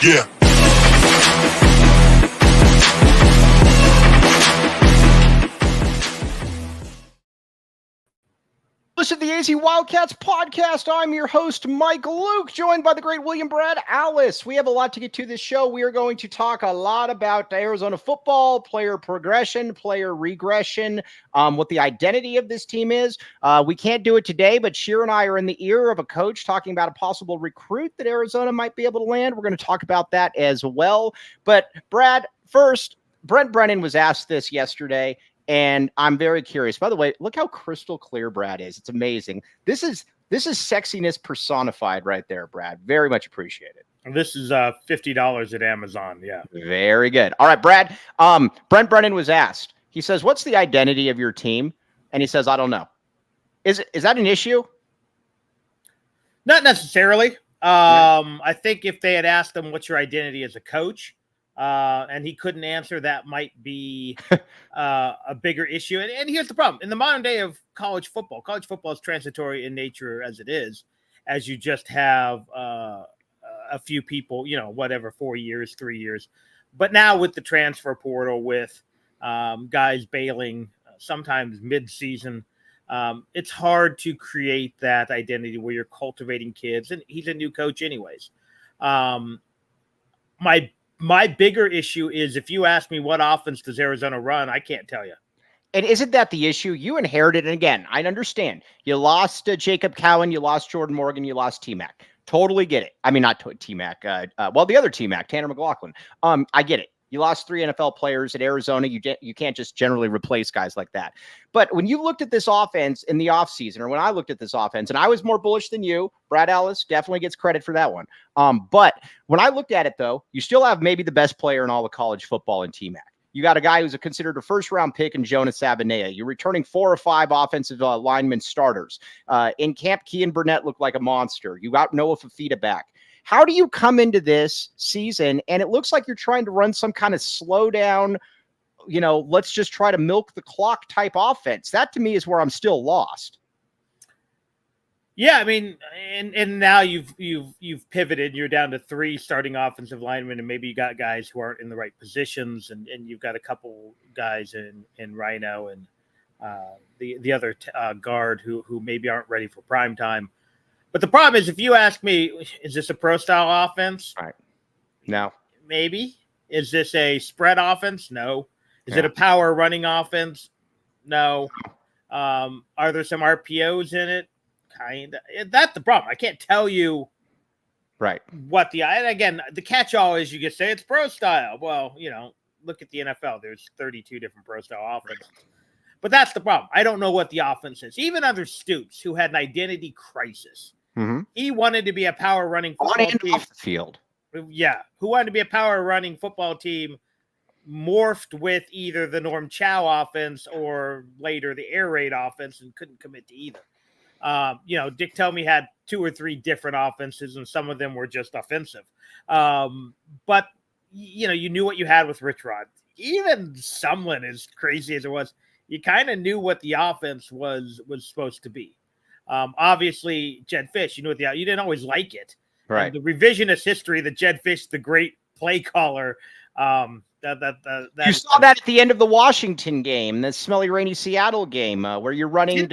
Yeah. Listen to the Arizona Wildcats podcast. I'm your host, Mike Luke, joined by the great William Brad Alice. We have a lot to get to this show. We are going to talk a lot about Arizona football, player progression, player regression, what the identity of this team is. We can't do it today, but Sheer and I are in the ear of a coach talking about a possible recruit that Arizona might be able to land. We're going to talk about that as well. But Brad, first, Brent Brennan was asked this yesterday, and I'm very curious. By the way, look how crystal clear Brad is. It's amazing. This is sexiness personified right there, Brad. Very much appreciated. This is $50 at Amazon. Yeah. Very good. All right, Brad. Brent Brennan was asked. He says, "What's the identity of your team?" And he says, "I don't know." Is that an issue? Not necessarily. I think if they had asked him, "What's your identity as a coach?" and he couldn't answer, that might be a bigger issue. And here's the problem. In the modern day of college football is transitory in nature as it is, as you just have a few people, whatever, 4 years, 3 years. But now with the transfer portal, with guys bailing sometimes mid-season, it's hard to create that identity where you're cultivating kids. And he's a new coach anyways. My bigger issue is, if you ask me what offense does Arizona run, I can't tell you. And isn't that the issue? You inherited, and again, I understand. You lost Jacob Cowan, you lost Jordan Morgan, you lost T-Mac. Totally get it. I mean, not T-Mac. The other T-Mac, Tanner McLaughlin. I get it. You lost 3 NFL players at Arizona. You can't just generally replace guys like that. But when you looked at this offense in the offseason, or when I looked at this offense, and I was more bullish than you, Brad Ellis definitely gets credit for that one. But when I looked at it, though, you still have maybe the best player in all of college football in T-Mac. You got a guy who's considered a first-round pick in Jonas Sabanea. You're returning 4 or 5 offensive lineman starters. In camp, Kean Burnett looked like a monster. You got Noah Fafita back. How do you come into this season, and it looks like you're trying to run some kind of slow down, let's just try to milk the clock type offense? That to me is where I'm still lost. Yeah, I mean, and now you've pivoted. You're down to 3 starting offensive linemen, and maybe you got guys who aren't in the right positions, and you've got a couple guys in Rhino and the other guard who maybe aren't ready for prime time. But the problem is, if you ask me, is this a pro-style offense? Right. No. Maybe. Is this a spread offense? No. Is it a power running offense? No. Are there some RPOs in it? Kind of. That's the problem. I can't tell you right what and again, the catch-all is you just say it's pro-style. Well, look at the NFL. There's 32 different pro-style offenses. But that's the problem. I don't know what the offense is. Even under Stoops, who had an identity crisis, he wanted to be a power running football team. Off the field. Yeah. Who wanted to be a power running football team, morphed with either the Norm Chow offense or later the air raid offense, and couldn't commit to either. Dick Tomey had 2 or 3 different offenses, and some of them were just offensive. But you knew what you had with Rich Rod. Even Sumlin, as crazy as it was, you kind of knew what the offense was supposed to be. Obviously, Jed Fish, you knew you didn't always like it. Right. And the revisionist history that Jed Fish, the great play caller, you saw that at the end of the Washington game, the smelly, rainy Seattle game, where you're running.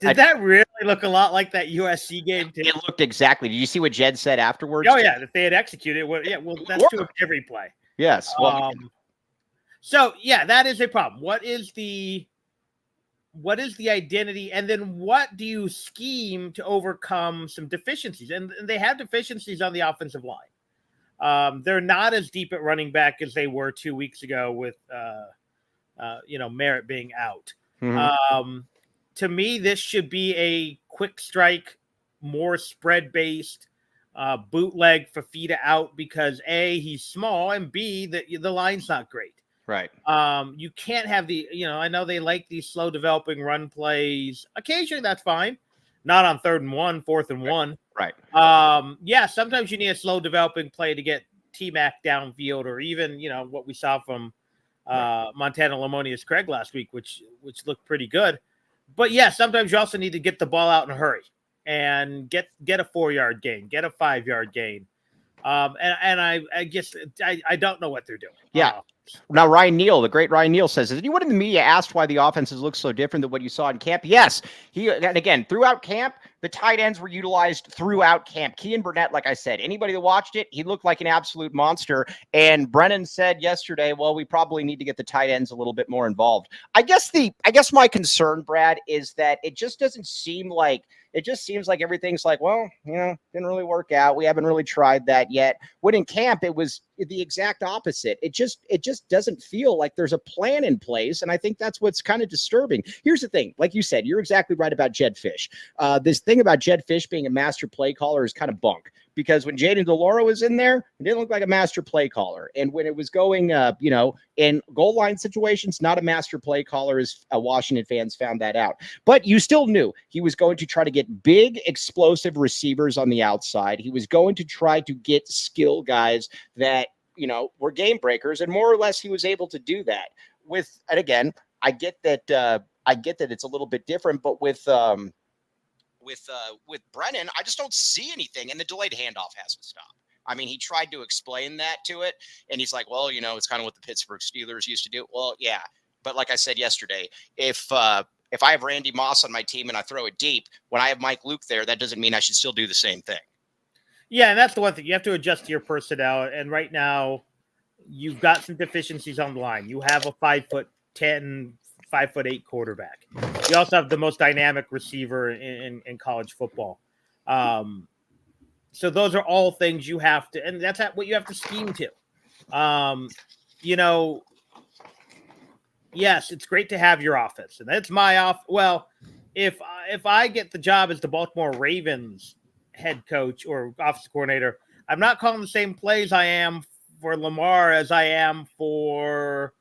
Did that really look a lot like that USC game? Too? It looked exactly. Did you see what Jed said afterwards? Oh, yeah. If they had executed it, that's true of every play. Yes. Well, so, yeah, that is a problem. What is the identity? And then what do you scheme to overcome some deficiencies? And they have deficiencies on the offensive line. They're not as deep at running back as they were 2 weeks ago with, Merritt being out. To me, this should be a quick strike, more spread-based, bootleg Fafita out because A, he's small, and B, the line's not great. Right. You can't have I know they like these slow developing run plays. Occasionally that's fine. Not on 3rd and 1, 4th and 1. Right. Yeah, sometimes you need a slow developing play to get T-Mac downfield, or even, what we saw from Montana Lamonius Craig last week, which looked pretty good. But yeah, sometimes you also need to get the ball out in a hurry and get a 4-yard gain, get a 5-yard gain. And I guess I don't know what they're doing. Yeah. Now, Ryan Neal, the great Ryan Neal, says, has anyone in the media asked why the offenses look so different than what you saw in camp? Yes. And again, throughout camp, the tight ends were utilized throughout camp. Kean Burnett, like I said, anybody that watched it, he looked like an absolute monster. And Brennan said yesterday, well, we probably need to get the tight ends a little bit more involved. I guess my concern, Brad, is that it just doesn't seem like, it just seems like everything's like, well, didn't really work out. We haven't really tried that yet. When in camp, it was the exact opposite. It just doesn't feel like there's a plan in place. And I think that's what's kind of disturbing. Here's the thing. Like you said, you're exactly right about Jed Fish. This thing about Jed Fish being a master play caller is kind of bunk, because when Jaden DeLauro was in there, it didn't look like a master play caller. And when it was going, in goal line situations, not a master play caller, as Washington fans found that out. But you still knew he was going to try to get big, explosive receivers on the outside. He was going to try to get skill guys that, were game breakers, and more or less he was able to do that. And again, I get that it's a little bit different, but with Brennan, I just don't see anything, and the delayed handoff hasn't stopped. I mean, he tried to explain that to it, and he's like, well, it's kind of what the Pittsburgh Steelers used to do. Well, yeah, but like I said yesterday, if I have Randy Moss on my team and I throw it deep, when I have Mike Luke there, that doesn't mean I should still do the same thing. Yeah, and that's the one thing. You have to adjust to your personnel, and right now you've got some deficiencies on the line. You have a 5'10", 5'8" quarterback. You also have the most dynamic receiver in college football. So those are all things you have to, and that's what you have to scheme to. Yes, it's great to have your offense, and that's my off. Well, if I get the job as the Baltimore Ravens head coach or offensive coordinator, I'm not calling the same plays I am for Lamar as I am for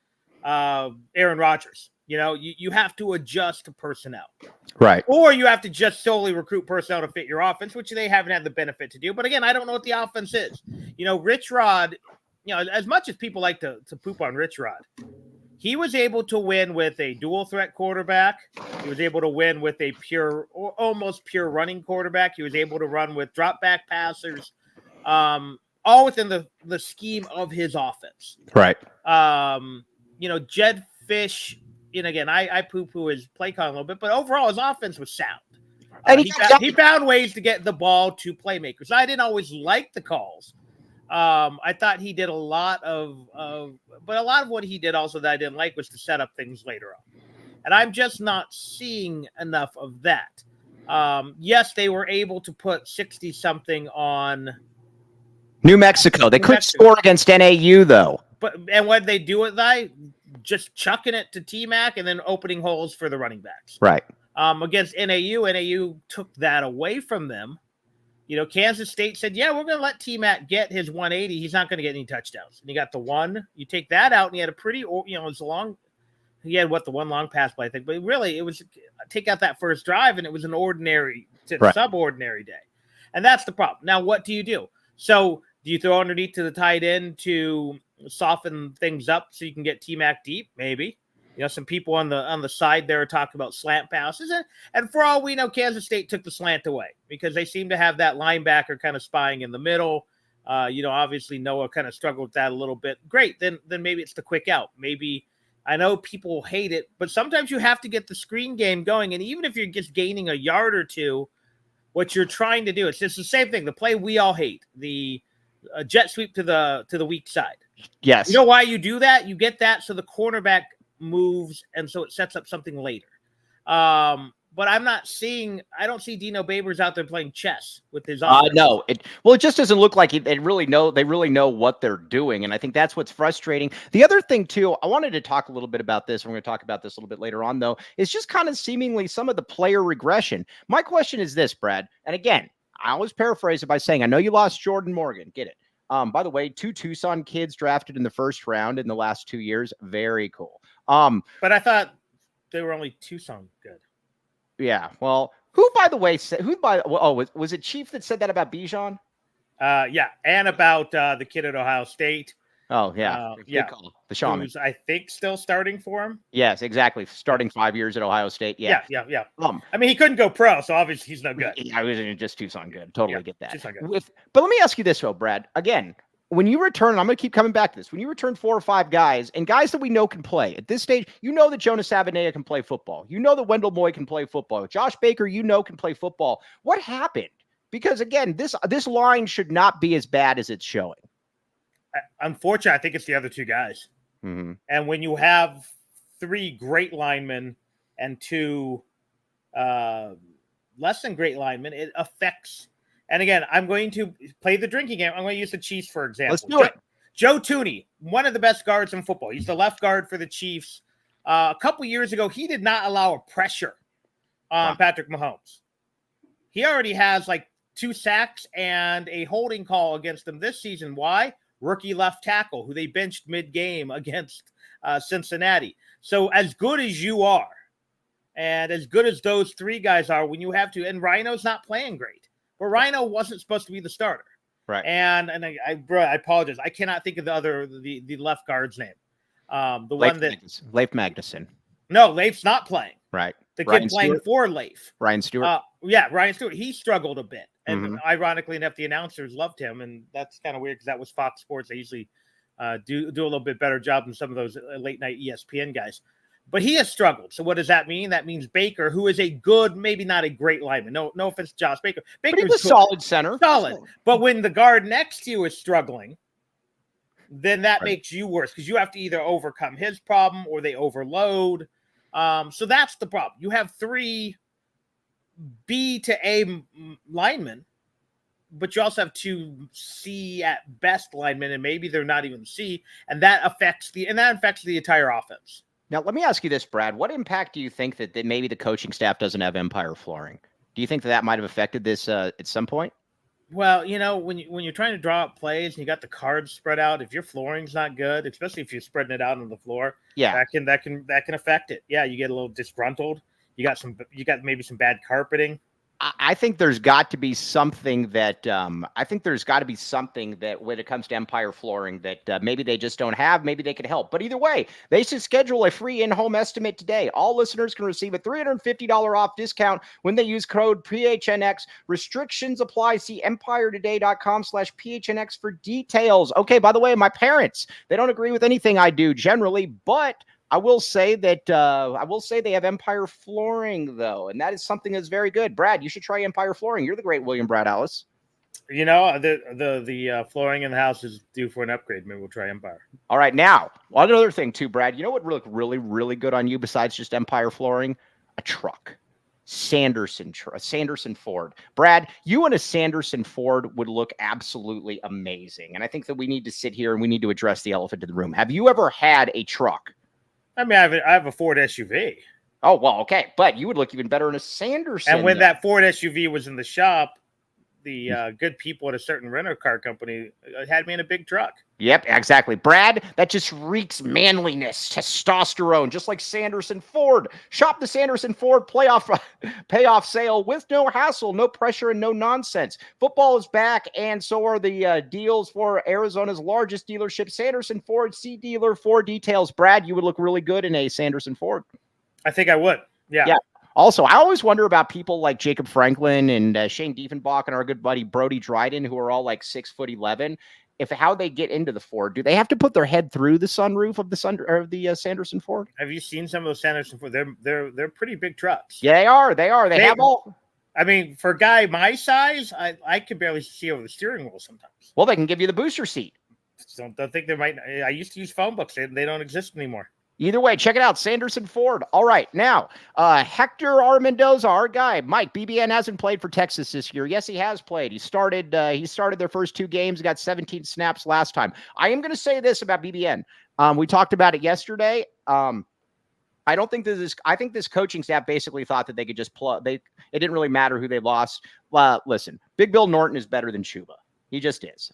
Aaron Rodgers. You have to adjust to personnel. Right. Or you have to just solely recruit personnel to fit your offense, which they haven't had the benefit to do. But again, I don't know what the offense is. Rich Rod, as much as people like to poop on Rich Rod, he was able to win with a dual threat quarterback. He was able to win with a pure or almost pure running quarterback. He was able to run with drop back passers, all within the scheme of his offense. Right. Jed Fish, and again, I poo-poo his play calling a little bit, but overall his offense was sound. And he found ways to get the ball to playmakers. I didn't always like the calls. I thought he did a lot of what he did also that I didn't like was to set up things later on. And I'm just not seeing enough of that. Yes, they were able to put 60-something on New Mexico. They couldn't score against NAU, though. And when they do it, just chucking it to T-Mac and then opening holes for the running backs. Right. Against NAU took that away from them. Kansas State said, yeah, we're going to let T-Mac get his 180. He's not going to get any touchdowns. And he got the one. You take that out, and he had a pretty, it was a long, he had the one long pass play, I think. But really, it was take out that first drive, and it was an ordinary to subordinary day. And that's the problem. Now, what do you do? So do you throw underneath to the tight end to soften things up so you can get T-Mac deep? Maybe. Some people on the side there are talking about slant passes. And for all we know, Kansas State took the slant away because they seem to have that linebacker kind of spying in the middle. Obviously Noah kind of struggled with that a little bit. Great. Then maybe it's the quick out. Maybe, I know people hate it, but sometimes you have to get the screen game going. And even if you're just gaining a yard or two, what you're trying to do, it's just the same thing. The play we all hate, the jet sweep to the weak side. Yes. You know why you do that? You get that so the cornerback moves, and so it sets up something later. But I don't see Dino Babers out there playing chess with his offense. No. It just doesn't look like they really know what they're doing. And I think that's what's frustrating. The other thing too, I wanted to talk a little bit about this. We're going to talk about this a little bit later on, though, is just kind of seemingly some of the player regression. My question is this, Brad, and again, I always paraphrase it by saying, I know you lost Jordan Morgan. Get it. By the way, 2 Tucson kids drafted in the first round in the last 2 years. Very cool. But I thought they were only Tucson good. Yeah. Well, who, by the way, said, was it Chief that said that about Bijan? Yeah. And about the kid at Ohio State. Oh, yeah. Yeah. The Shaman. Who's, I think, still starting for him. Yes, exactly. Starting 5 years at Ohio State. Yeah. I mean, he couldn't go pro, so obviously he's no good. I was just Tucson good. Totally get that. Tucson good. But let me ask you this, though, Brad. Again, when you return, I'm going to keep coming back to this. When you return 4 or 5 guys, and guys that we know can play at this stage, you know that Jonas Avenea can play football. You know that Wendell Moy can play football. Josh Baker, you know, can play football. What happened? Because again, this line should not be as bad as it's showing. Unfortunately, I think it's the other 2 guys. Mm-hmm. And when you have 3 great linemen and 2 less than great linemen, it affects. And again, I'm going to play the drinking game. I'm going to use the Chiefs, for example. Let's do it. Joe Tooney, one of the best guards in football. He's the left guard for the Chiefs. A couple years ago, he did not allow a pressure on Patrick Mahomes. He already has like 2 sacks and a holding call against him this season. Why? Rookie left tackle, who they benched mid-game against Cincinnati. So as good as you are, and as good as those 3 guys are, when you have to, and Rhino's not playing great, but Rhino wasn't supposed to be the starter. Right. And I apologize. I cannot think of the left guard's name. Leif Magnuson. No, Leif's not playing. Right. The kid playing for Leif. Ryan Stewart. Ryan Stewart. He struggled a bit. And ironically enough, the announcers loved him. And that's kind of weird because that was Fox Sports. They usually do a little bit better job than some of those late night ESPN guys. But he has struggled. So what does that mean? That means Baker, who is a good, maybe not a great lineman. No offense to Josh Baker. Baker's a solid center. Solid. But when the guard next to you is struggling, then that makes you worse because you have to either overcome his problem or they overload. So that's the problem. You have 3 B to A linemen, but you also have 2 C at best linemen, and maybe they're not even C, and that affects the entire offense. Now, let me ask you this, Brad. What impact do you think that maybe the coaching staff doesn't have Empire flooring? Do you think that might have affected this at some point? Well, when you're trying to draw up plays and you got the cards spread out, if your flooring's not good, especially if you're spreading it out on the floor, that can affect it. Yeah, you get a little disgruntled. You got maybe some bad carpeting. I think there's got to be something that when it comes to Empire flooring that maybe they just don't have, maybe they could help. But either way, they should schedule a free in-home estimate today. All listeners can receive a $350 off discount when they use code PHNX. Restrictions apply. See empiretoday.com/PHNX for details. Okay, by the way, my parents, they don't agree with anything I do generally, but I will say that they have Empire flooring though, and that is something that's very good. Brad, you should try Empire flooring. You're the great William Brad Ellis. The flooring in the house is due for an upgrade. Maybe we'll try Empire. All right, now one other thing too, Brad. You know what would look really, really good on you besides just Empire flooring? A truck. Sanderson Ford. Brad, you and a Sanderson Ford would look absolutely amazing. And I think that we need to sit here and we need to address the elephant in the room. Have you ever had a truck? I mean, I have a Ford SUV. Oh, well, okay. But you would look even better in a Sanderson. And when that Ford SUV was in the shop, the good people at a certain rental car company had me in a big truck. Yep, exactly. Brad, that just reeks manliness, testosterone, just like Sanderson Ford. Shop the Sanderson Ford Playoff Payoff Sale with no hassle, no pressure, and no nonsense. Football is back, and so are the deals for Arizona's largest dealership, Sanderson Ford. See dealer for details. Brad, you would look really good in a Sanderson Ford. I think I would. Yeah. Also, I always wonder about people like Jacob Franklin and Shane Diefenbach and our good buddy Brody Dryden, who are all like 6'11". How they get into the Ford, do they have to put their head through the sunroof of the Sanderson Ford? Have you seen some of those Sanderson Ford? They're pretty big trucks. Yeah, they are. They have all. I mean, for a guy my size, I can barely see over the steering wheel sometimes. Well, they can give you the booster seat. Don't think they might. I used to use phone books. They don't exist anymore. Either way, check it out, Sanderson Ford. All right, now, Hector R. Mendoza, our guy. Mike, BBN hasn't played for Texas this year. Yes, he has played. He started their first 2 games, got 17 snaps last time. I am going to say this about BBN. We talked about it yesterday. I don't think I think this coaching staff basically thought that they could just it didn't really matter who they lost. Listen, Big Bill Norton is better than Chuba. He just is.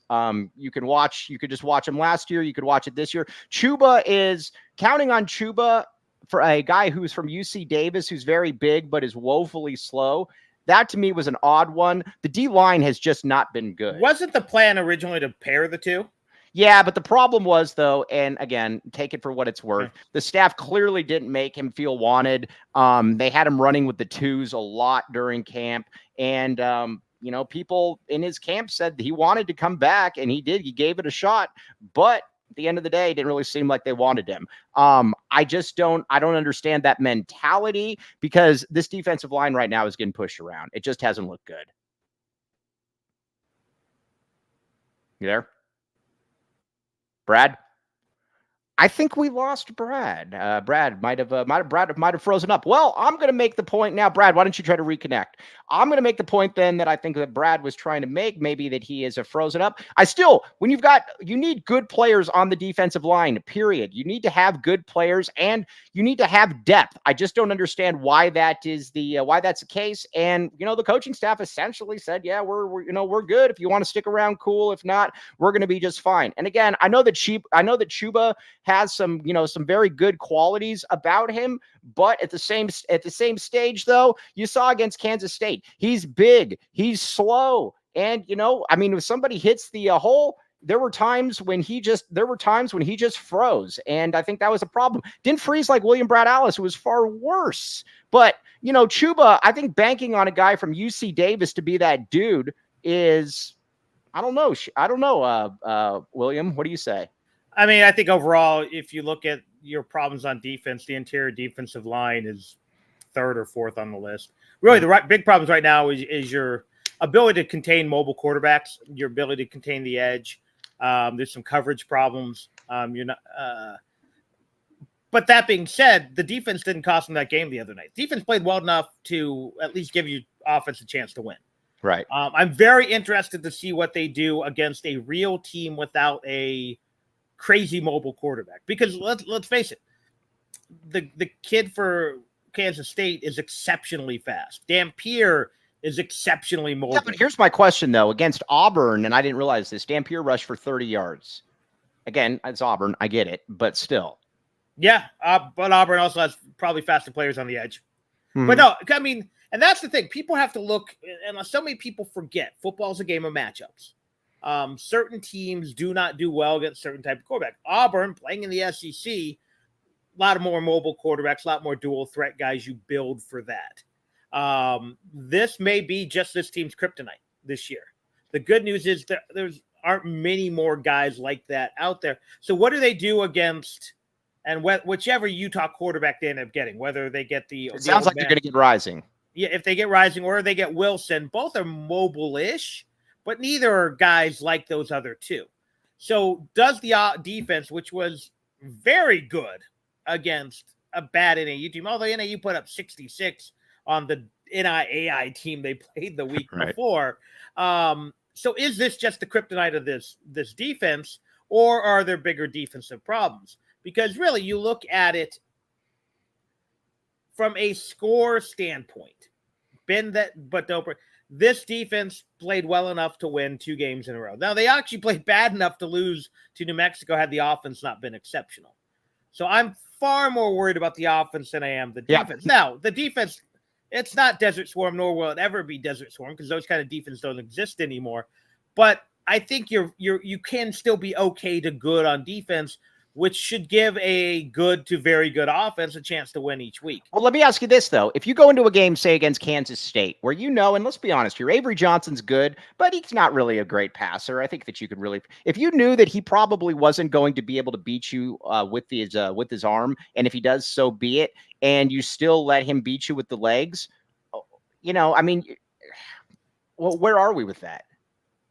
You could just watch him last year. You could watch it this year. Chuba is counting on Chuba for a guy who's from UC Davis, who's very big, but is woefully slow. That to me was an odd one. The D line has just not been good. Wasn't the plan originally to pair the two? Yeah, but the problem was, though, and again, take it for what it's worth, the staff clearly didn't make him feel wanted. They had him running with the twos a lot during camp. And, people in his camp said he wanted to come back, and he did. He gave it a shot. But at the end of the day, it didn't really seem like they wanted him. I don't understand that mentality, because this defensive line right now is getting pushed around. It just hasn't looked good. You there? Brad? I think we lost Brad. Brad might have frozen up. Well, I'm going to make the point now. Brad, why don't you try to reconnect? I'm going to make the point then that I think that Brad was trying to make, maybe that he is frozen up. You need good players on the defensive line, period. You need to have good players, and you need to have depth. I just don't understand why that's the case. And, the coaching staff essentially said, yeah, we're good. If you want to stick around, cool. If not, we're going to be just fine. And again, I know that Chuba has some very good qualities about him, but at the same stage, though, you saw against Kansas State, he's big, he's slow, and if somebody hits the hole, there were times when he just froze, and I think that was a problem. Didn't freeze like William Brad Allis, who was far worse. But Chuba, I think banking on a guy from UC Davis to be that dude is, I don't know. William, what do you say? I mean, I think overall, if you look at your problems on defense, the interior defensive line is third or fourth on the list. Really, the big problems right now is your ability to contain mobile quarterbacks, your ability to contain the edge. There's some coverage problems. But that being said, the defense didn't cost them that game the other night. Defense played well enough to at least give you offense a chance to win. Right. I'm very interested to see what they do against a real team without a crazy mobile quarterback, because let's face it, the kid for Kansas State is exceptionally fast. Dampier is exceptionally mobile. Yeah, but here's my question, though. Against Auburn, and I didn't realize this, Dampier rushed for 30 yards. Again, it's Auburn. I get it, but still. Yeah, but Auburn also has probably faster players on the edge. Mm-hmm. But no, I mean, and that's the thing. People have to look, and so many people forget, football is a game of matchups. Certain teams do not do well against certain type of quarterback. Auburn, playing in the SEC, a lot of more mobile quarterbacks, a lot more dual threat guys. You build for that. This may be just this team's kryptonite this year. The good news is that there's aren't many more guys like that out there. So what do they do against, and whichever Utah quarterback they end up getting, whether they get it sounds like they're going to get Rising. Yeah, if they get Rising or they get Wilson, both are mobile-ish, but neither are guys like those other two. So does the defense, which was very good against a bad NAU team, although NAU put up 66 on the NIAI team they played the week before. So is this just the kryptonite of this defense, or are there bigger defensive problems? Because really, you look at it from a score standpoint. This defense played well enough to win 2 games in a row. Now, they actually played bad enough to lose to New Mexico had the offense not been exceptional. So I'm far more worried about the offense than I am the defense. Yeah. Now, the defense, it's not Desert Swarm, nor will it ever be Desert Swarm, because those kind of defense don't exist anymore. But I think you can still be okay to good on defense, which should give a good to very good offense a chance to win each week. Well, let me ask you this, though. If you go into a game, say, against Kansas State, where and let's be honest, your Avery Johnson's good, but he's not really a great passer. I think that you could really, if you knew that he probably wasn't going to be able to beat you with his arm, and if he does, so be it, and you still let him beat you with the legs, I mean, well, where are we with that?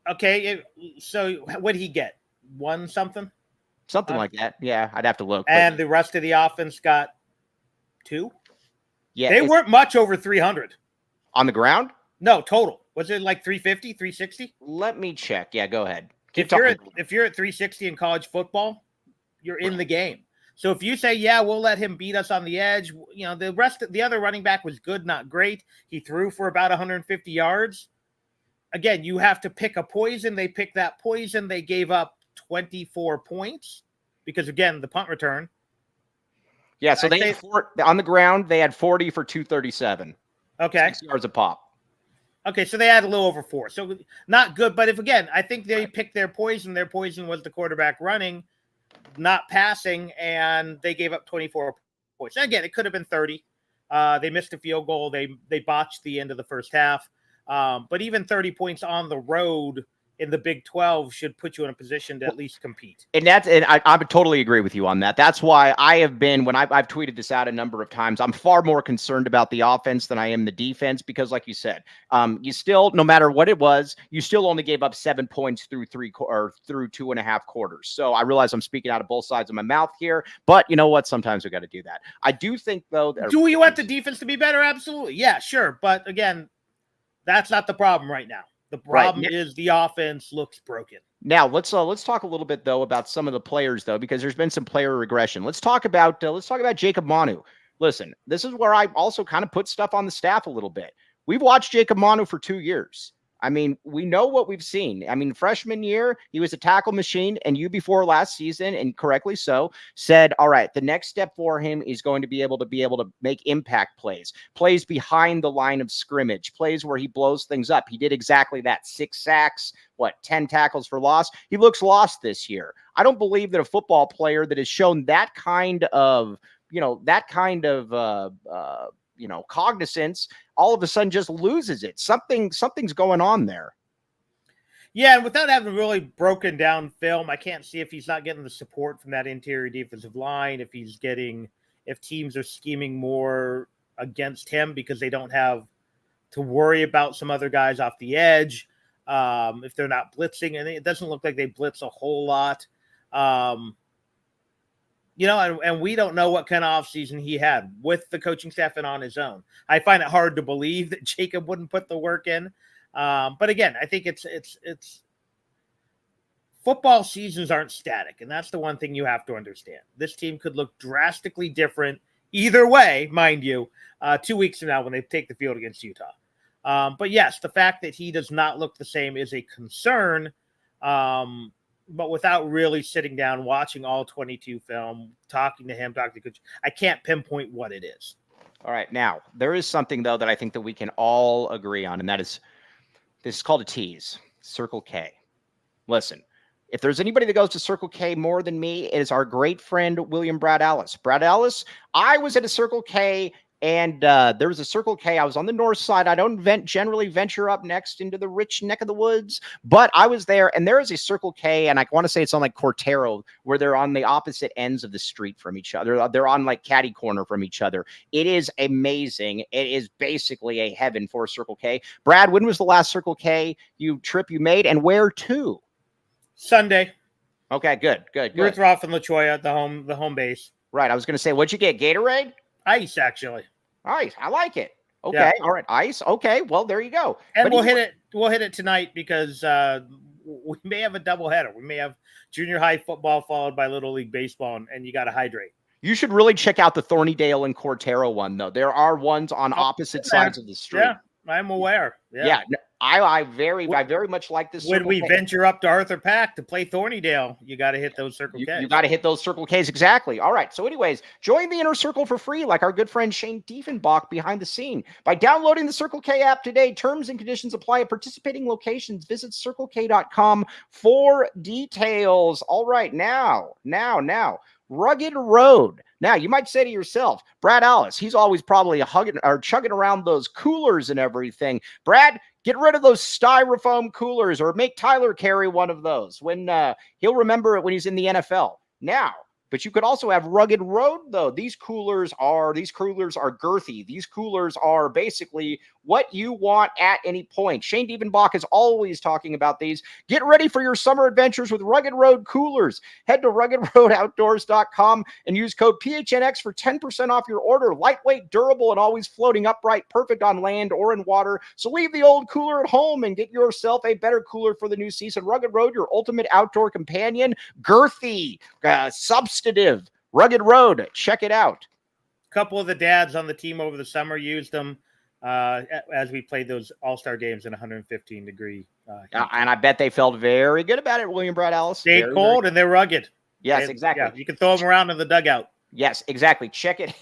Okay, so what did he get? 1 something? Something like that. Yeah, I'd have to look. And the rest of the offense got 2? Yeah. They weren't much over 300. On the ground? No, total. Was it like 350, 360? Let me check. Yeah, go ahead. If you're at 360 in college football, you're in the game. So if you say, yeah, we'll let him beat us on the edge, the other running back was good, not great. He threw for about 150 yards. Again, you have to pick a poison. They picked that poison. They gave up 24 points because, again, the punt return. Yeah, so they had on the ground, they had 40 for 237. Okay. 6 yards a pop. Okay, so they had a little over 4. So not good. But I think they picked their poison. Their poison was the quarterback running, not passing, and they gave up 24 points. And again, it could have been 30. They missed a field goal. They botched the end of the first half. But even 30 points on the road in the Big 12 should put you in a position to at least compete. And I would totally agree with you on that. That's why I have been, when I've tweeted this out a number of times, I'm far more concerned about the offense than I am the defense, because like you said, you still, no matter what it was, you still only gave up 7 points through 2.5 quarters. So I realize I'm speaking out of both sides of my mouth here, but you know what? Sometimes we got to do that. I do think though, do you want the defense to be better? Absolutely. Yeah, sure. But again, that's not the problem right now. The problem is the offense looks broken. Now let's talk a little bit though about some of the players though, because there's been some player regression. Let's talk about Jacob Manu. Listen, this is where I also kind of put stuff on the staff a little bit. We've watched Jacob Manu for 2 years. I mean, we know what we've seen. I mean, freshman year, he was a tackle machine, and you before last season, and correctly so, said, all right, the next step for him is going to be able to make impact plays behind the line of scrimmage, plays where he blows things up. He did exactly that. 6 sacks, 10 tackles for loss. He looks lost this year. I don't believe that a football player that has shown that kind of, cognizance all of a sudden just loses it. Something's going on there. Yeah, and without having really broken down film, I can't see if he's not getting the support from that interior defensive line, if teams are scheming more against him because they don't have to worry about some other guys off the edge, if they're not blitzing, and it doesn't look like they blitz a whole lot. And we don't know what kind of offseason he had with the coaching staff and on his own. I find it hard to believe that Jacob wouldn't put the work in. But again, I think it's football seasons aren't static. And that's the one thing you have to understand. This team could look drastically different either way, mind you, 2 weeks from now when they take the field against Utah. But yes, the fact that he does not look the same is a concern. But without really sitting down, watching all 22 film, talking to the coach, I can't pinpoint what it is. All right. Now, there is something, though, that I think that we can all agree on, and that is, this is called a tease, Circle K. Listen, if there's anybody that goes to Circle K more than me, it is our great friend, William Brad Ellis. Brad Ellis, I was at a Circle K, and there was a Circle K. I was on the north side. I don't generally venture up next into the rich neck of the woods, but I was there, and there is a Circle K, and I want to say it's on like Cortero, where they're on the opposite ends of the street from each other. They're on like catty corner from each other. It is amazing. It is basically a heaven for Circle K. Brad, when was the last Circle K trip you made, and where to? Sunday. Okay, good. Ruthroff and La Choya, the home base. Right. I was going to say, what'd you get? Gatorade? Ice, actually. Ice. I like it. Okay. Yeah. All right. Ice. Okay. Well, there you go. And we'll hit it tonight because we may have a doubleheader. We may have junior high football followed by Little League baseball, and you got to hydrate. You should really check out the Thornydale and Cortero one, though. There are ones on opposite sides of the street. Yeah, I'm aware. Yeah. I very much like this. When we venture up to Arthur Pack to play Thornydale, you got to hit those Circle Ks. You got to hit those Circle Ks. Exactly. All right. So anyways, join the Inner Circle for free, like our good friend Shane Diefenbach behind the scene. By downloading the Circle K app today, terms and conditions apply at participating locations. Visit CircleK.com for details. All right. Now. Rugged Road. Now, you might say to yourself, Brad Ellis, he's always probably chugging around those coolers and everything. Brad, get rid of those styrofoam coolers, or make Tyler carry one of those when he'll remember it when he's in the NFL. Now, but you could also have Rugged Road, though. These coolers are girthy. These coolers are basically what you want at any point. Shane Diefenbach is always talking about these. Get ready for your summer adventures with Rugged Road coolers. Head to ruggedroadoutdoors.com and use code PHNX for 10% off your order. Lightweight, durable, and always floating upright, perfect on land or in water. So leave the old cooler at home and get yourself a better cooler for the new season. Rugged Road, your ultimate outdoor companion. Girthy, substantive, Rugged Road. Check it out. A couple of the dads on the team over the summer used them as we played those all-star games in 115-degree heat. And I bet they felt very good about it, William Brad Ellis. Stayed cold, and they're rugged. Yes, exactly. Yeah, you can throw them around in the dugout. Yes, exactly. Check it.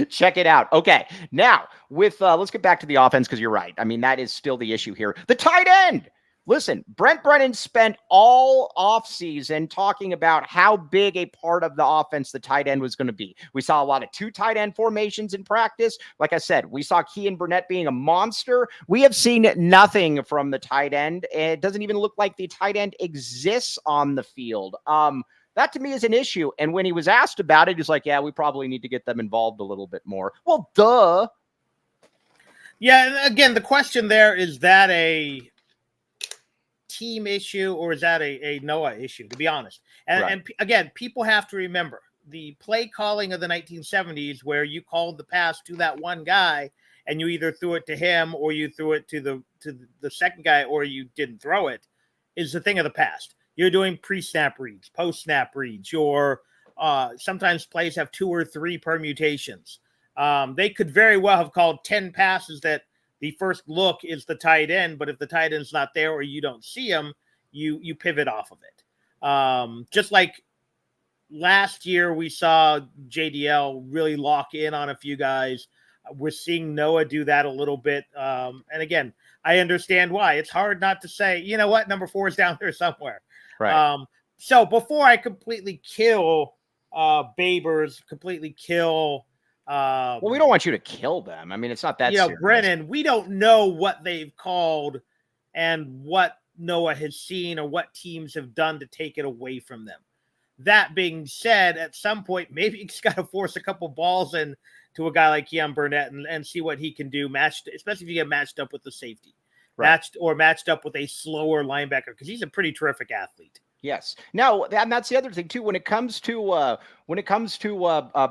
Check it out. Okay. Now, with let's get back to the offense, because you're right. I mean, that is still the issue here. The tight end. Listen, Brent Brennan spent all offseason talking about how big a part of the offense the tight end was going to be. We saw a lot of 2 tight end formations in practice. Like I said, we saw Kean Burnett being a monster. We have seen nothing from the tight end. It doesn't even look like the tight end exists on the field. That to me is an issue. And when he was asked about it, he's like, yeah, we probably need to get them involved a little bit more. Well, duh. Yeah, and again, the question there, is that a team issue or is that a Noah issue, to be honest? And again, people have to remember the play calling of the 1970s, where you called the pass to that one guy and you either threw it to him or you threw it to the second guy, or you didn't throw it, is a thing of the past. You're doing pre-snap reads, post-snap reads. Your sometimes plays have 2 or 3 permutations. They could very well have called 10 passes that the first look is the tight end, but if the tight end's not there or you don't see him, you pivot off of it. Just like last year, we saw JDL really lock in on a few guys. We're seeing Noah do that a little bit. And again, I understand why. It's hard not to say, you know what, number 4 is down there somewhere. Right. So before I completely kill Babers, completely kill well, we don't want you to kill them. I mean, it's not that serious. Brennan, we don't know what they've called and what Noah has seen or what teams have done to take it away from them. That being said, at some point, maybe you just got to force a couple balls in to a guy like Kean Burnett and see what he can do, especially if you get matched up with the safety. Right. Matched up with a slower linebacker, because he's a pretty terrific athlete. Yes. Now, and that's the other thing too. When it comes to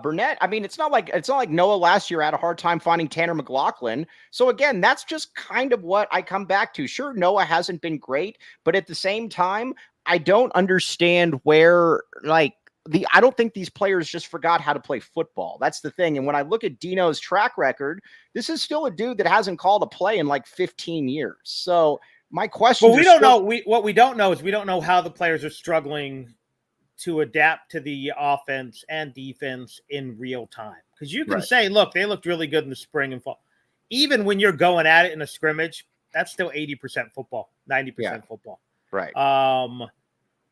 Burnett, I mean, it's not like Noah last year had a hard time finding Tanner McLaughlin. So again, that's just kind of what I come back to. Sure, Noah hasn't been great, but at the same time, I don't understand where I don't think these players just forgot how to play football. That's the thing. And when I look at Dino's track record, this is still a dude that hasn't called a play in like 15 years. So my question. Well, we don't know. What we don't know is we don't know how the players are struggling to adapt to the offense and defense in real time. Because you can say, look, they looked really good in the spring and fall. Even when you're going at it in a scrimmage, that's still 80% football, 90% football. Right.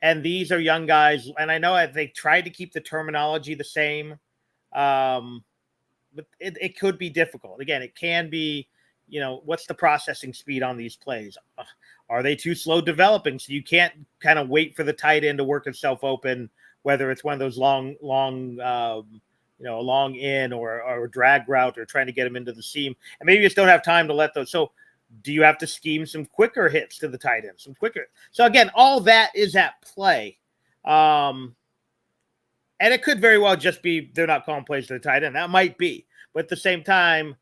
And these are young guys, and I know they tried to keep the terminology the same, but it could be difficult. Again, it can be, what's the processing speed on these plays? Are they too slow developing? So you can't kind of wait for the tight end to work itself open, whether it's one of those long in or a drag route or trying to get them into the seam. And maybe you just don't have time to let those. So do you have to scheme some quicker hits to the tight end, some quicker? So again, all that is at play. And it could very well just be they're not calling plays to the tight end. That might be. But at the same time,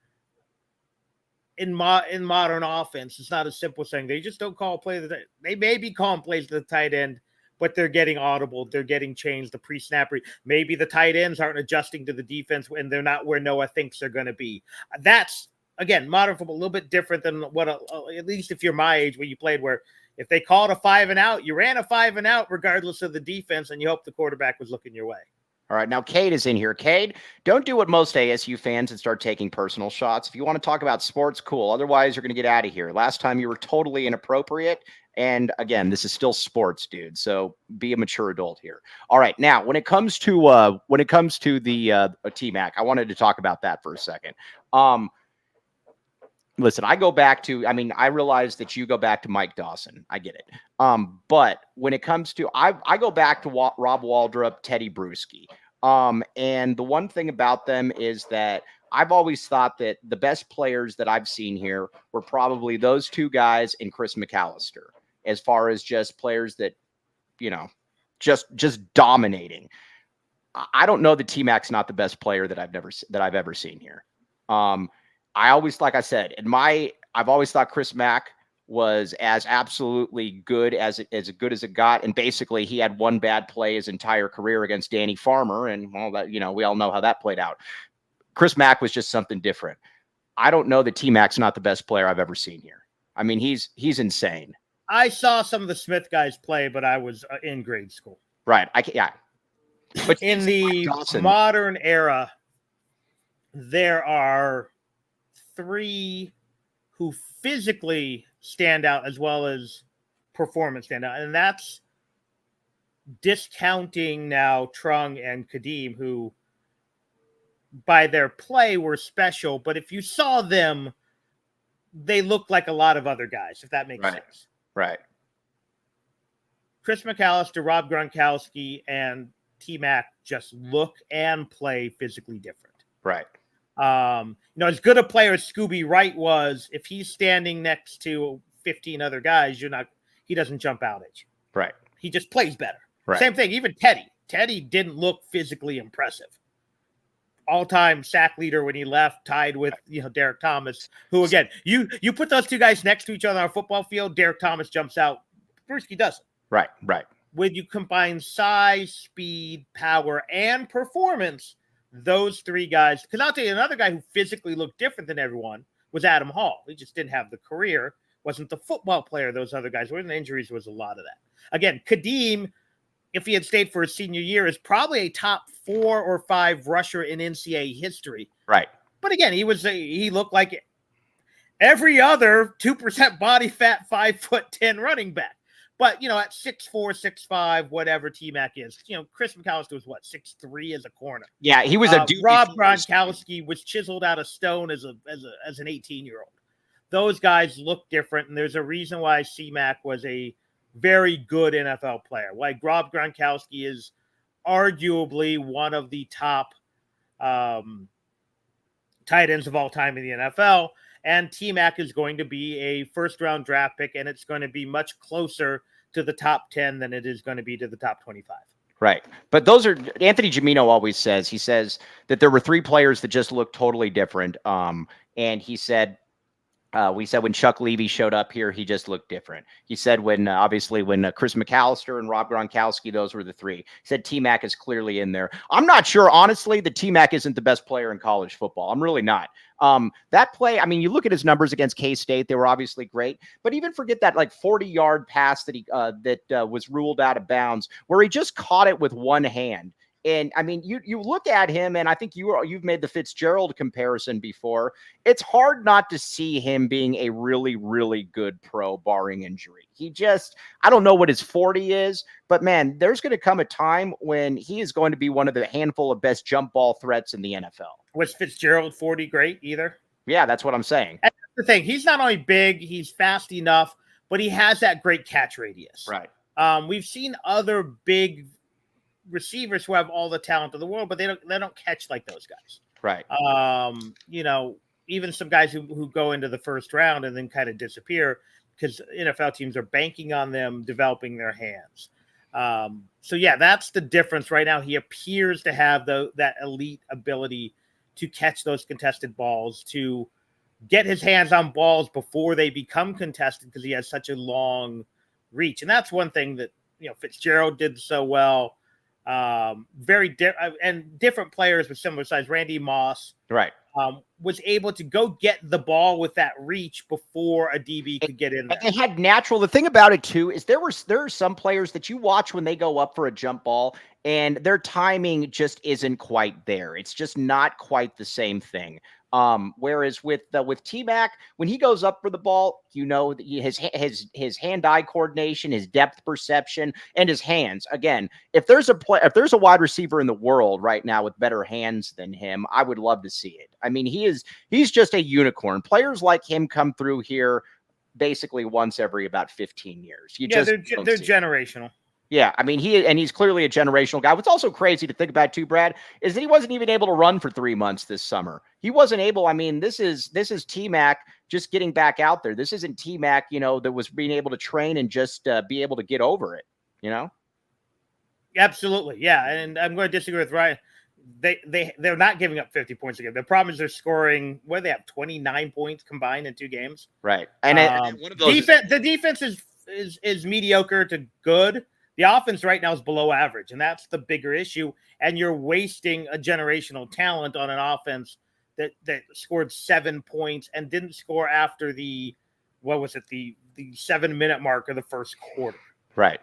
in modern offense, it's not as simple as saying they just don't call plays. They may be calling plays to the tight end, but they're getting audible. They're getting changed. The pre-snap read. Maybe the tight ends aren't adjusting to the defense and they're not where Noah thinks they're going to be. That's, again, modern football, a little bit different than what, at least if you're my age, where you played, where if they called a 5 and out, you ran a 5 and out regardless of the defense, and you hope the quarterback was looking your way. All right, now Cade is in here. Cade, don't do what most ASU fans and start taking personal shots. If you want to talk about sports, cool. Otherwise, you're going to get out of here. Last time you were totally inappropriate. And again, this is still sports, dude. So be a mature adult here. All right, now when it comes to the T-Mac, I wanted to talk about that for a second. Listen, I go back to, I realize that you go back to Mike Dawson. I get it. But when it comes to, I go back to Rob Waldrop, Teddy Bruschi. And the one thing about them is that I've always thought that the best players that I've seen here were probably those 2 guys and Chris McAllister, as far as just players that, just dominating. I don't know that T-Mac's not the best player that I've ever seen here. I always, like I said, I've always thought Chris Mack was as absolutely good as good as it got. And basically he had one bad play his entire career against Danny Farmer. And all that, we all know how that played out. Chris Mack was just something different. I don't know that T-Mac's not the best player I've ever seen here. I mean, he's insane. I saw some of the Smith guys play, but I was in grade school. Right. But in the modern era, there are 3 who physically stand out as well as performance stand out. And that's discounting now Trung and Kadeem, who by their play were special. But if you saw them, they look like a lot of other guys, if that makes sense. Right. Chris McAllister, Rob Gronkowski, and T-Mac just look and play physically different. Right. As good a player as Scooby Wright was, if he's standing next to 15 other guys, he doesn't jump out at you. Right. He just plays better. Right. Same thing, even Teddy. Teddy didn't look physically impressive. All-time sack leader when he left, tied with Derek Thomas, who again, you put those 2 guys next to each other on a football field, Derek Thomas jumps out. Brewski doesn't. Right. When you combine size, speed, power, and performance, those 3 guys, because I'll tell you, another guy who physically looked different than everyone was Adam Hall. He just didn't have the career, wasn't the football player those other guys were, and the injuries was a lot of that. Again, Kadeem, if he had stayed for his senior year, is probably a top 4 or 5 rusher in NCAA history. Right. But again, he looked like every other 2% body fat 5'10" running back. But, at 6'4", 6'5", whatever T-Mac is, Chris McAllister was 6'3" as a corner. Yeah, he was a dude. Rob Gronkowski was chiseled out of stone as an 18-year-old. Those guys look different, and there's a reason why C-Mac was a very good NFL player. Like Rob Gronkowski is arguably one of the top tight ends of all time in the NFL. And T-Mac is going to be a first-round draft pick, and it's going to be much closer to the top 10 than it is going to be to the top 25. Right. But those are – Anthony Gimino always says – he says that there were 3 players that just looked totally different. And he said – we said when Chuck Levy showed up here, he just looked different. He said when Chris McAllister and Rob Gronkowski, those were the 3. He said T-Mac is clearly in there. I'm not sure, honestly, that T-Mac isn't the best player in college football. I'm really not. That play, I mean, you look at his numbers against K-State, they were obviously great. But even forget that 40-yard pass that was ruled out of bounds, where he just caught it with one hand. And I mean, you look at him, and I think you've made the Fitzgerald comparison before. It's hard not to see him being a really, really good pro, barring injury. I don't know what his 40 is, but man, there's going to come a time when he is going to be one of the handful of best jump ball threats in the NFL. Was Fitzgerald 40 great either? Yeah, that's what I'm saying. And that's the thing. He's not only big, he's fast enough, but he has that great catch radius. Right. We've seen other big receivers who have all the talent of the world, but they don't catch like those guys. Right. Even some guys who go into the first round and then kind of disappear because NFL teams are banking on them developing their hands. So yeah, that's the difference right now. He appears to have that elite ability to catch those contested balls, to get his hands on balls before they become contested because he has such a long reach. And that's one thing that, Fitzgerald did so well. Very different players with similar size. Randy Moss, right, was able to go get the ball with that reach before a DB could get in there. They had natural. The thing about it too is there are some players that you watch when they go up for a jump ball, and their timing just isn't quite there. It's just not quite the same thing. Whereas with T-Mac, when he goes up for the ball, his hand-eye coordination, his depth perception, and his hands. Again, if there's a wide receiver in the world right now with better hands than him, I would love to see it. I mean, he's just a unicorn. Players like him come through here basically once every about 15 years. They're generational. Yeah, I mean, he's clearly a generational guy. What's also crazy to think about too, Brad, is that he wasn't even able to run for 3 months this summer. He wasn't able. I mean, this is T-Mac just getting back out there. This isn't T-Mac, that was being able to train and just be able to get over it. Absolutely, yeah. And I'm going to disagree with Ryan. they're not giving up 50 points a game. The problem is they're scoring. What do they have? 29 points combined in 2 games. Right. And one of those defense. The defense is mediocre to good. The offense right now is below average, and that's the bigger issue. And you're wasting a generational talent on an offense that scored 7 points and didn't score after the 7-minute mark of the first quarter. Right.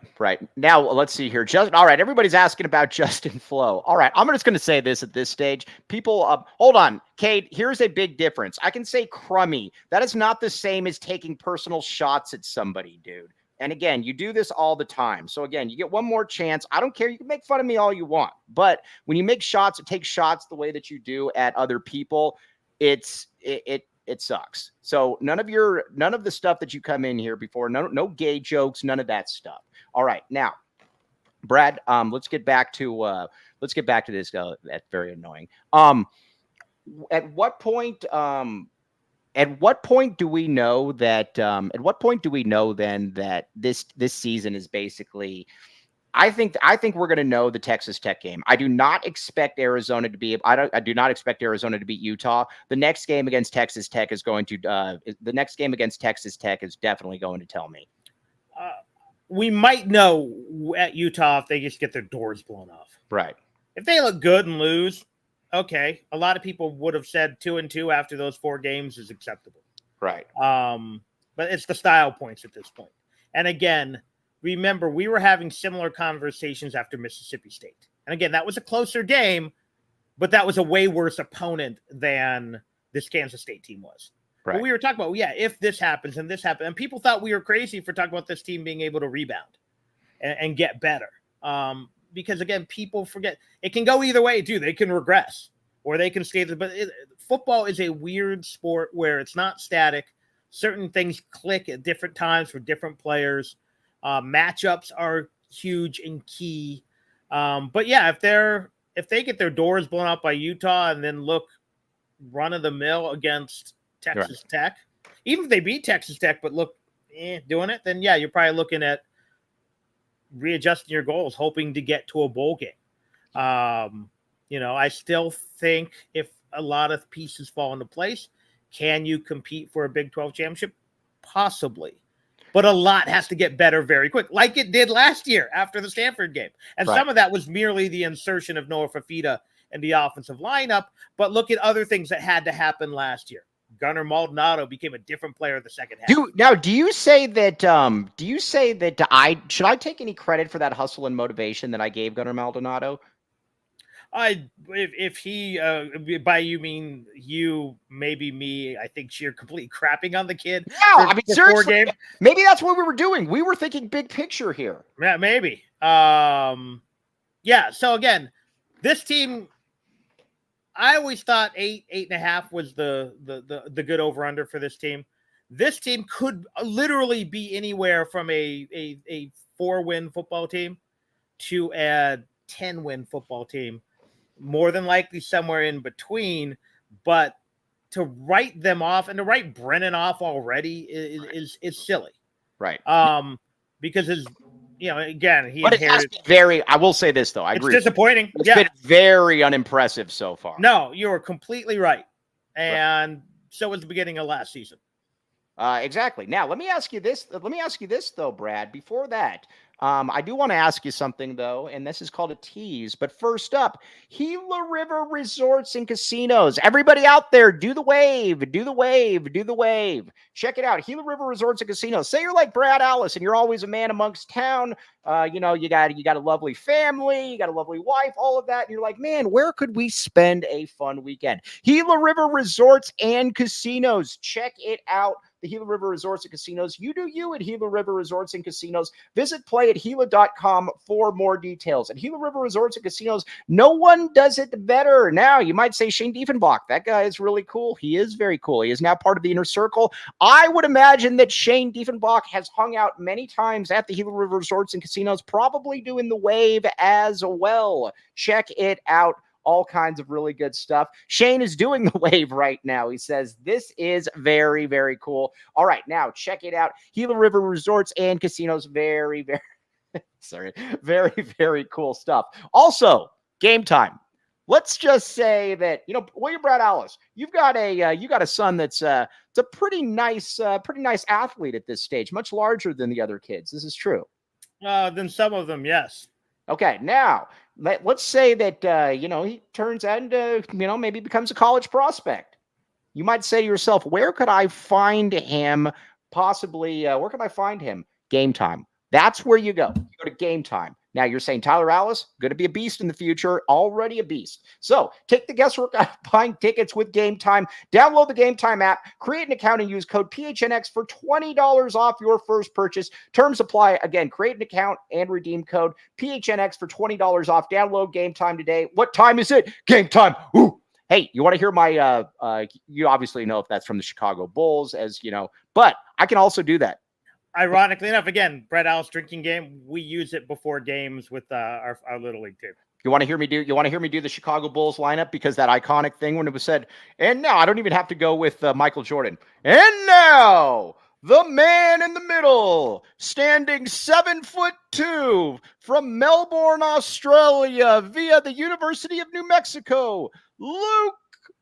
Now, let's see here. All right, everybody's asking about Justin Flo. All right, I'm just going to say this at this stage. People, hold on. Cade, here's a big difference. I can say crummy. That is not the same as taking personal shots at somebody, dude. And again, you do this all the time. So again, you get one more chance. I don't care. You can make fun of me all you want. But when you make shots or take shots the way that you do at other people, it sucks. So none of the stuff that you come in here before, no gay jokes, none of that stuff. All right. Now, Brad, let's get back to this. That's very annoying. At what point do we know that then that this season is basically, I think we're going to know the Texas Tech game. I do not expect Arizona to beat Utah. The next game against Texas Tech is definitely going to tell me. We might know at Utah if they just get their doors blown off. Right. If they look good and lose, okay. A lot of people would have said 2-2 after those 4 games is acceptable. Right. But it's the style points at this point. And again, remember, we were having similar conversations after Mississippi State. And again, that was a closer game, but that was a way worse opponent than this Kansas State team was. Right. But we were talking about, if this happens and this happens, and people thought we were crazy for talking about this team being able to rebound and get better. Because again, people forget it can go either way too. They can regress or they can stay there. But football is a weird sport where it's not static. Certain things click at different times for different players. Matchups are huge and key. But yeah, if they get their doors blown out by Utah and then look run of the mill against Texas Tech, even if they beat Texas Tech, but look doing it, then yeah, you're probably looking at readjusting your goals, hoping to get to a bowl game. I still think if a lot of pieces fall into place, can you compete for a Big 12 championship? Possibly. But a lot has to get better very quick, like it did last year after the Stanford game. And some of that was merely the insertion of Noah Fafita in the offensive lineup. But look at other things that had to happen last year. Gunnar Maldonado became a different player in the second half. Do you say that should I take any credit for that hustle and motivation that I gave Gunnar Maldonado? If he by you mean you, maybe me, I think you're completely crapping on the kid. Yeah, seriously, maybe that's what we were doing. We were thinking big picture here. Yeah, maybe. So again, this team, I always thought 8.5 was the good over under for this team. This team could literally be anywhere from a 4-win football team to a 10-win football team. More than likely somewhere in between, but to write them off and to write Brennan off already is silly. Right. Because again, he inherited. It has been I will say this though. It's disappointing. It's been very unimpressive so far. No, you're completely right. And so was the beginning of last season. Exactly. Now, let me ask you this though, Brad, before that. I do want to ask you something though, and this is called a tease. But first up, Gila River Resorts and Casinos. Everybody out there, do the wave, do the wave, do the wave. Check it out. Gila River Resorts and Casinos. Say you're like Brad Allis and you're always a man amongst town. You got a lovely family, you got a lovely wife, all of that. And you're like, man, where could we spend a fun weekend? Gila River Resorts and Casinos. Check it out. The Gila River Resorts and Casinos. You do you at Gila River Resorts and Casinos. Visit playatgila.com for more details. At Gila River Resorts and Casinos, no one does it better. Now, you might say Shane Diefenbach. That guy is really cool. He is very cool. He is now part of the inner circle. I would imagine that Shane Diefenbach has hung out many times at the Gila River Resorts and Casinos, probably doing the wave as well. Check it out. All kinds of really good stuff. Shane is doing the wave right now. He says, this is very, very cool. All right, now check it out. Gila River Resorts and Casinos. Very, very, very, very cool stuff. Also, game time. let's just say that, William Brad Alice, you've got a son that's it's a pretty nice athlete at this stage, much larger than the other kids. This is true. Than some of them, yes. Okay, now let's say that he turns out into maybe becomes a college prospect. You might say to yourself, where could I find him? Possibly, where can I find him? Game Time. That's where you go. You go to Game Time. Now you're saying Tyler Alice, going to be a beast in the future, already a beast. So take the guesswork out of buying tickets with Game Time. Download the Game Time app, create an account, and use code PHNX for $20 off your first purchase. Terms apply. Again, create an account and redeem code PHNX for $20 off. Download Game Time today. What time is it? Game Time. Ooh. Hey, you want to hear my, you obviously know if that's from the Chicago Bulls, but I can also do that. Ironically enough, again, Brett Alice drinking game, we use it before games with our Little League team. You want to hear me do the Chicago Bulls lineup? Because that iconic thing when it was said, and now I don't even have to go with Michael Jordan. And now the man in the middle, standing 7'2" from Melbourne, Australia, via the University of New Mexico, Luke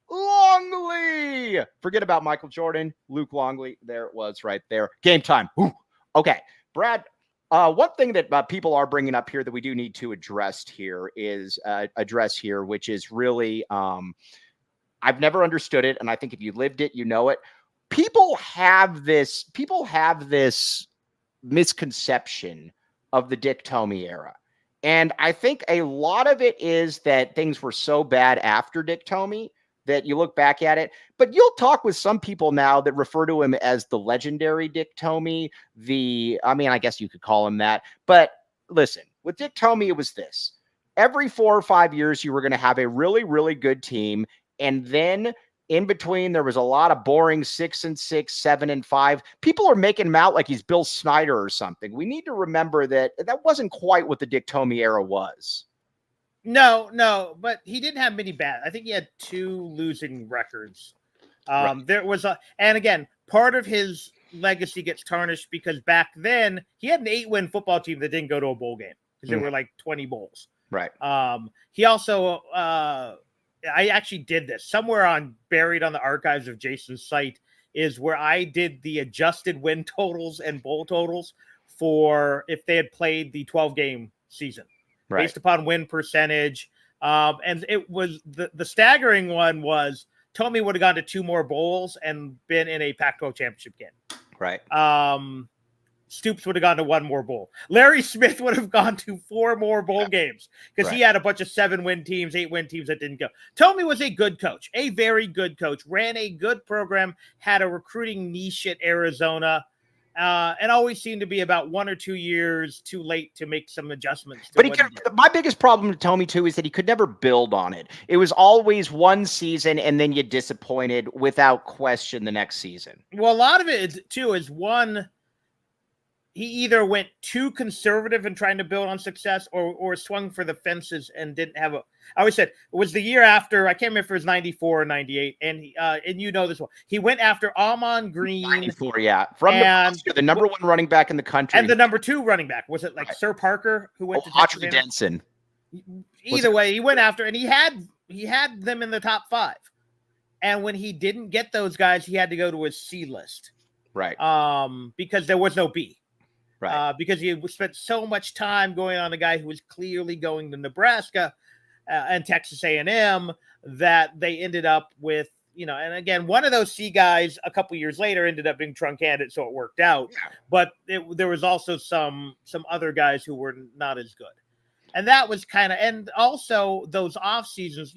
Longley. Forget about Michael Jordan. Luke Longley. There it was right there. Game Time. Ooh. Okay, Brad. One thing that people are bringing up here that we do need to address here, which is really, I've never understood it, and I think if you lived it, you know it. People have this misconception of the Dick Tomey era. And I think a lot of it is that things were so bad after Dick Tomey that you look back at it. But you'll talk with some people now that refer to him as the legendary Dick Tomey. I guess you could call him that. But listen, with Dick Tomey, it was this. Every 4 or 5 years, you were going to have a really, really good team. And then in between, there was a lot of boring 6-6, 7-5. People are making him out like he's Bill Snyder or something. We need to remember that wasn't quite what the Dick Tomey era was. No, but he didn't have many bad. I think he had 2 losing records. Right. There was and again, part of his legacy gets tarnished because back then he had an 8-win football team that didn't go to a bowl game because there were like 20 bowls. Right. He also, I actually did this somewhere buried on the archives of Jason's site is where I did the adjusted win totals and bowl totals for if they had played the 12-game season. Right. Based upon win percentage. And it was the staggering one was Tomey would have gone to 2 more bowls and been in a Pac-12 championship game. Right. Stoops would have gone to 1 more bowl. Larry Smith would have gone to 4 more bowl games because he had a bunch of 7-win teams, 8-win teams that didn't go. Tomey was a good coach, a very good coach, ran a good program, had a recruiting niche at Arizona. And always seemed to be about 1 or 2 years too late to make some adjustments. But my biggest problem to Tomey too is that he could never build on it. It was always one season, and then you disappointed without question the next season. Well, a lot of it too is one. He either went too conservative in trying to build on success, or swung for the fences and didn't have a. I always said it was the year after. I can't remember if it was 94 or 98, and you know this one. He went after Amon Green. 94, yeah, from the number 1 running back in the country, and the number 2 running back was it like Sir Parker who went to Autry Denson. Either way, he went after, and he had them in the top 5, and when he didn't get those guys, he had to go to his C list, right? Because there was no B. Right. Because he spent so much time going on a guy who was clearly going to Nebraska and Texas A&M that they ended up with, and again, one of those C guys a couple years later ended up being trunk candidate, so it worked out. Yeah. But there was also some other guys who were not as good. And that was and also those off seasons,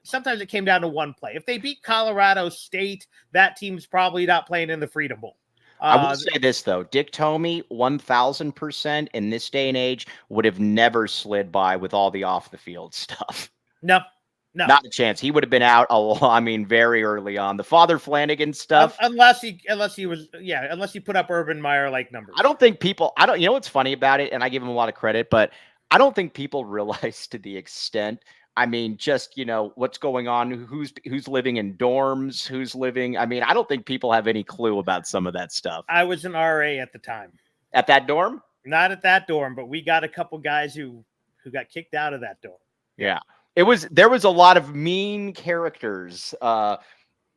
sometimes it came down to one play. If they beat Colorado State, that team's probably not playing in the Freedom Bowl. I will say this, though. Dick Tomey, 1,000% in this day and age, would have never slid by with all the off-the-field stuff. No. Not a chance. He would have been out, very early on. The Father Flanagan stuff. Unless he put up Urban Meyer-like numbers. You know what's funny about it, and I give him a lot of credit, but I don't think people realize to the extent just, what's going on, who's living in dorms, who's living. I don't think people have any clue about some of that stuff. I was an RA at the time. At that dorm? Not at that dorm, but we got a couple guys who got kicked out of that dorm. Yeah. There was a lot of mean characters.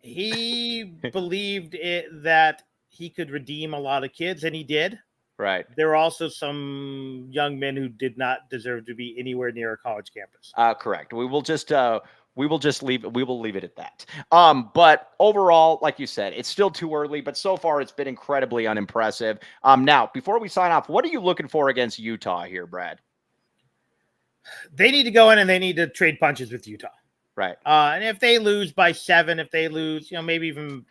He believed that he could redeem a lot of kids, and he did. Right. There were also some young men who did not deserve to be anywhere near a college campus. Correct. We will leave it at that. But overall, like you said, it's still too early, but so far it's been incredibly unimpressive. Now, before we sign off, what are you looking for against Utah here, Brad? They need to go in and they need to trade punches with Utah. Right. And if they lose by 7, if they lose, maybe even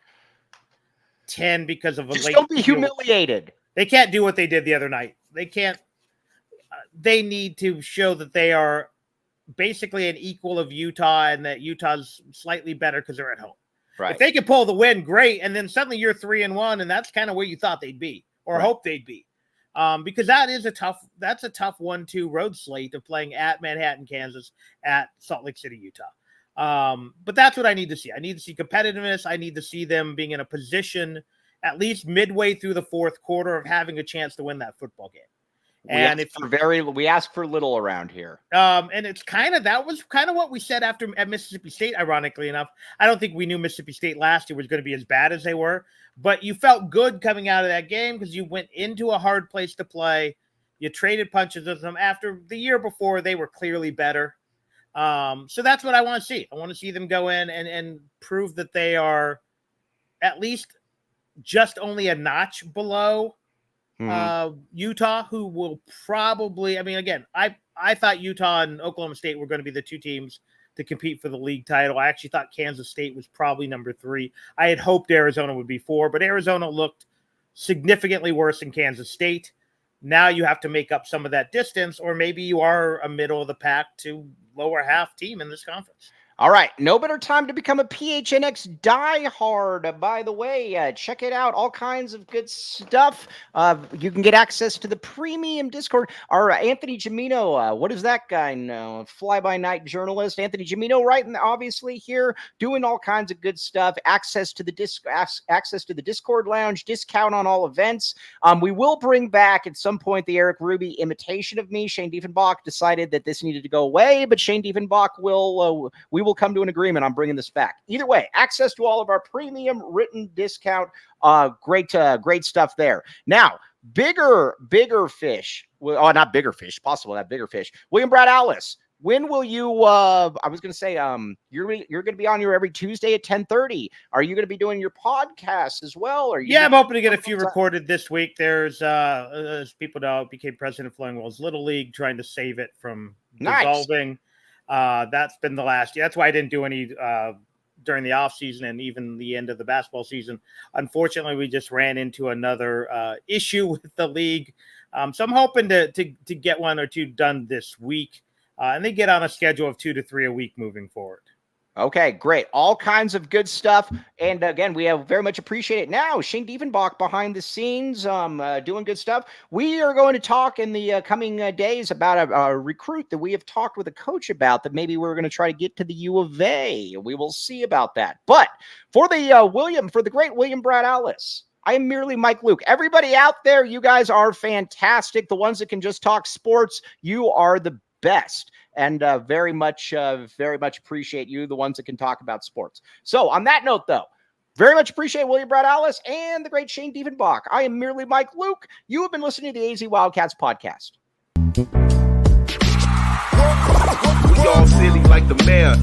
10 because of a Just late, don't be humiliated. They can't do what they did the other night. They can't. They need to show that they are basically an equal of Utah and that Utah's slightly better because they're at home. Right. If they can pull the win, great. And then suddenly you're 3-1, and that's kind of where you thought they'd be or hoped they'd be. Because that's a tough 1-2 road slate of playing at Manhattan, Kansas, at Salt Lake City, Utah. But that's what I need to see. I need to see competitiveness. I need to see them being in a position at least midway through the fourth quarter of having a chance to win that football game. And we ask for little around here. And it's that was kind of what we said at Mississippi State, ironically enough. I don't think we knew Mississippi State last year was going to be as bad as they were, but you felt good coming out of that game because you went into a hard place to play. You traded punches with them after the year before. They were clearly better. So that's what I want to see. I want to see them go in and prove that they are at least just only a notch below Utah, who will probably, again, I thought Utah and Oklahoma State were going to be the two teams to compete for the league title. I actually thought Kansas State was probably number 3. I had hoped Arizona would be 4, but Arizona looked significantly worse than Kansas State. Now you have to make up some of that distance, or maybe you are a middle of the pack to lower half team in this conference. All right. No better time to become a PHNX diehard. By the way, check it out. All kinds of good stuff. You can get access to the premium Discord. Our Anthony Gimino, what does that guy know? Fly-by-night journalist. Anthony Gimino, right? And obviously here doing all kinds of good stuff. Access to the Discord lounge, discount on all events. We will bring back at some point the Eric Ruby imitation of me. Shane Diefenbach decided that this needed to go away, but Shane Diefenbach we will come to an agreement on bringing this back. Either way, access to all of our premium written discount. Great stuff there. Now, bigger fish. Well, not bigger fish, possible that bigger fish. William Brad Alice. When will you, I was going to say, you're going to be on here every Tuesday at 10:30. Are you going to be doing your podcast as well? I'm hoping to get a few recorded this week. There's, as people know, I became president of Flowing Wells Little League, trying to save it from dissolving. That's been the last year. That's why I didn't do any during the off season and even the end of the basketball season. Unfortunately, we just ran into another issue with the league. So I'm hoping to get 1 or 2 done this week. And they get on a schedule of 2 to 3 a week moving forward. Okay, great. All kinds of good stuff. And again, we have very much appreciate it. Now, Shane Diefenbach behind the scenes, doing good stuff. We are going to talk in the coming days about a recruit that we have talked with a coach about that maybe we're going to try to get to the U of A. We will see about that. But for the great William Brad Alice, I am merely Mike Luke. Everybody out there, you guys are fantastic. The ones that can just talk sports, you are the best. And very much appreciate you, the ones that can talk about sports. So on that note, though, very much appreciate William Brad Alice and the great Shane Diefenbach. I am merely Mike Luke. You have been listening to the AZ Wildcats podcast. We all silly like the mayor.